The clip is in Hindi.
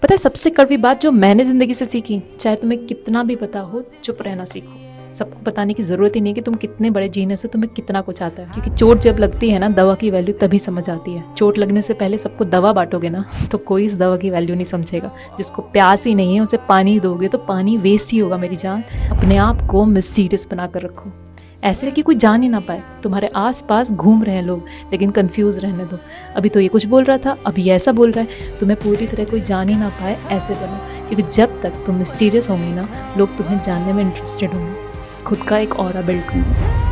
पता है सबसे कड़वी बात जो मैंने ज़िंदगी से सीखी, चाहे तुम्हें कितना भी पता हो, चुप रहना सीखो। सबको बताने की ज़रूरत ही नहीं कि तुम कितने बड़े जीनियस हो, तुम्हें कितना कुछ आता है। क्योंकि चोट जब लगती है ना, दवा की वैल्यू तभी समझ आती है। चोट लगने से पहले सबको दवा बांटोगे ना, तो कोई इस दवा की वैल्यू नहीं समझेगा। जिसको प्यास ही नहीं है उसे पानी दोगे तो पानी वेस्ट ही होगा मेरी जान। अपने आप को मिस्टीरियस बना कर रखो, ऐसे कि कोई जान ही ना पाए। तुम्हारे आसपास घूम रहे हैं लोग, लेकिन कंफ्यूज रहने दो। अभी तो ये कुछ बोल रहा था, अभी ऐसा बोल रहा है। तुम्हें पूरी तरह कोई जान ही ना पाए, ऐसे बनो। क्योंकि जब तक तुम मिस्टीरियस होंगी ना, लोग तुम्हें जानने में इंटरेस्टेड होंगे। खुद का एक ऑरा बिल्ड करो।